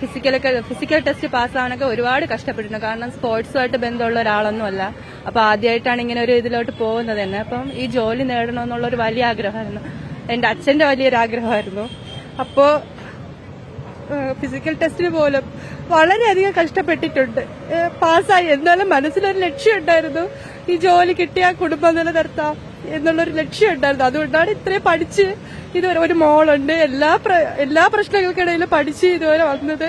Physical test പാസ്സാവാനൊക്കെ ഒരുപാട് കഷ്ടപ്പെട്ടിട്ടുണ്ട്. കാരണം സ്പോർട്സുമായിട്ട് ബന്ധമുള്ള ഒരാളൊന്നുമല്ല. അപ്പൊ ആദ്യമായിട്ടാണ് ഇങ്ങനെ ഒരു ഇതിലോട്ട് പോകുന്നത് തന്നെ. അപ്പം ഈ ജോലി നേടണമെന്നുള്ള ഒരു വലിയ ആഗ്രഹമായിരുന്നു. എന്റെ അച്ഛന്റെ വലിയൊരു ആഗ്രഹമായിരുന്നു. അപ്പോ ഫിസിക്കൽ ടെസ്റ്റിന് പോലും വളരെയധികം കഷ്ടപ്പെട്ടിട്ടുണ്ട്. പാസ്സായി. എന്നാലും മനസ്സിലൊരു ലക്ഷ്യം ഉണ്ടായിരുന്നു, ഈ ജോലി കിട്ടിയ കുടുംബം നിലനിർത്താം എന്നുള്ളൊരു ലക്ഷ്യം ഉണ്ടായിരുന്നു. അതുകൊണ്ടാണ് ഇത്രയും പഠിച്ച് ഇതുവരെ ഒരു മോളുണ്ട്. എല്ലാ പ്രശ്നങ്ങൾക്കിടയിലും പഠിച്ച് ഇതുവരെ വന്നത്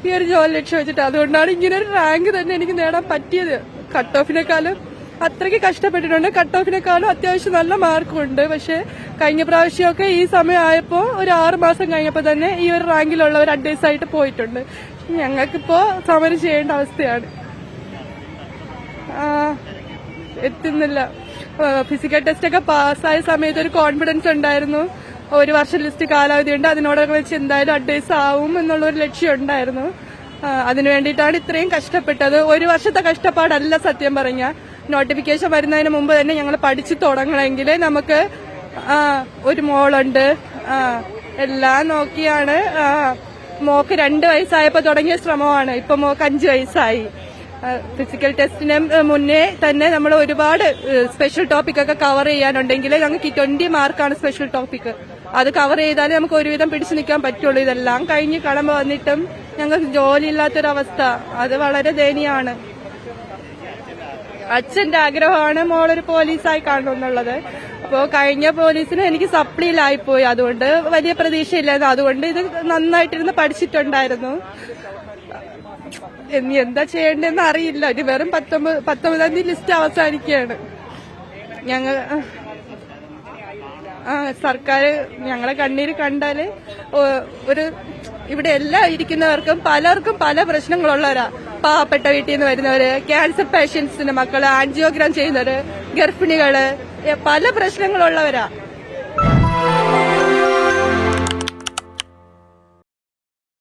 ഈ ഒരു ജോലി ലക്ഷ്യം വെച്ചിട്ട്. അതുകൊണ്ടാണ് ഇങ്ങനെ ഒരു റാങ്ക് തന്നെ എനിക്ക് നേടാൻ പറ്റിയത്. കട്ട് ഓഫിനെക്കാളും അത്രയ്ക്ക് കഷ്ടപ്പെട്ടിട്ടുണ്ട്. കട്ട് ഓഫിനെക്കാളും അത്യാവശ്യം നല്ല മാർക്കും ഉണ്ട്. പക്ഷെ കഴിഞ്ഞ പ്രാവശ്യമൊക്കെ ഈ സമയം ആയപ്പോ ഒരു 6 മാസം കഴിഞ്ഞപ്പോ തന്നെ ഈ ഒരു റാങ്കിലുള്ളവർ അഡ്വൈസ് ആയിട്ട് പോയിട്ടുണ്ട്. ഞങ്ങൾക്കിപ്പോ സമരം ചെയ്യേണ്ട അവസ്ഥയാണ്. എത്തുന്നില്ല. ഫിസിക്കൽ ടെസ്റ്റ് ഒക്കെ പാസ്സായ സമയത്ത് ഒരു കോൺഫിഡൻസ് ഉണ്ടായിരുന്നു. 1 വർഷം ലിസ്റ്റ് കാലാവധി ഉണ്ട്, അതിനോടൊക്കെ വെച്ച് എന്തായാലും അഡ്വൈസ് ആവും എന്നുള്ളൊരു ലക്ഷ്യം ഉണ്ടായിരുന്നു. അതിനു വേണ്ടിയിട്ടാണ് ഇത്രയും കഷ്ടപ്പെട്ടത്. 1 വർഷത്തെ കഷ്ടപ്പാടല്ല സത്യം പറഞ്ഞ. നോട്ടിഫിക്കേഷൻ വരുന്നതിന് മുമ്പ് തന്നെ ഞങ്ങൾ പഠിച്ചു തുടങ്ങണമെങ്കിൽ നമുക്ക് ഒരു മോളുണ്ട്, എല്ലാം നോക്കിയാണ്. മോക്ക് 2 വയസ്സായപ്പോ തുടങ്ങിയ ശ്രമമാണ്. ഇപ്പൊ മോക്ക് 5 വയസ്സായി. ഫിസിക്കൽ ടെസ്റ്റിന് മുന്നേ തന്നെ നമ്മൾ ഒരുപാട് സ്പെഷ്യൽ ടോപ്പിക് ഒക്കെ കവർ ചെയ്യാനുണ്ടെങ്കിൽ ഞങ്ങൾക്ക് 20 മാർക്കാണ് സ്പെഷ്യൽ ടോപ്പിക്. അത് കവർ ചെയ്താലേ നമുക്ക് ഒരുവിധം പിടിച്ചു നിൽക്കാൻ പറ്റുള്ളൂ. ഇതെല്ലാം കഴിഞ്ഞ് കടമ്പ വന്നിട്ടും ഞങ്ങൾക്ക് ജോലിയില്ലാത്തൊരവസ്ഥ. അത് വളരെ ദയനീയമാണ്. അച്ഛന്റെ ആഗ്രഹമാണ് മോളൊരു പോലീസായി കാണണമെന്നുള്ളത്. അപ്പോ കഴിഞ്ഞ പോലീസിന് എനിക്ക് സപ്ലിയിലായിപ്പോയി. അതുകൊണ്ട് വലിയ പ്രതീക്ഷയില്ലായിരുന്നു. അതുകൊണ്ട് ഇത് നന്നായിട്ടിരുന്ന് പഠിച്ചിട്ടുണ്ടായിരുന്നു. ഇനി എന്താ ചെയ്യേണ്ടതെന്ന് അറിയില്ല. ഇനി വെറും 19-ാം തീയതി ലിസ്റ്റ് അവസാനിക്കുകയാണ്. ഞങ്ങൾ സർക്കാർ ഞങ്ങളെ കണ്ണീര് കണ്ടാല് ഇവിടെ എല്ലാം ഇരിക്കുന്നവർക്കും പലർക്കും പല പ്രശ്നങ്ങളുള്ളവരാ. പാവപ്പെട്ട വീട്ടിൽ നിന്ന് വരുന്നവര്, ക്യാൻസർ പേഷ്യൻസിന്റെ മക്കള്, ആൻജിയോഗ്രാം ചെയ്യുന്നവര്, ഗർഭിണികള്, പല പ്രശ്നങ്ങളുള്ളവരാ.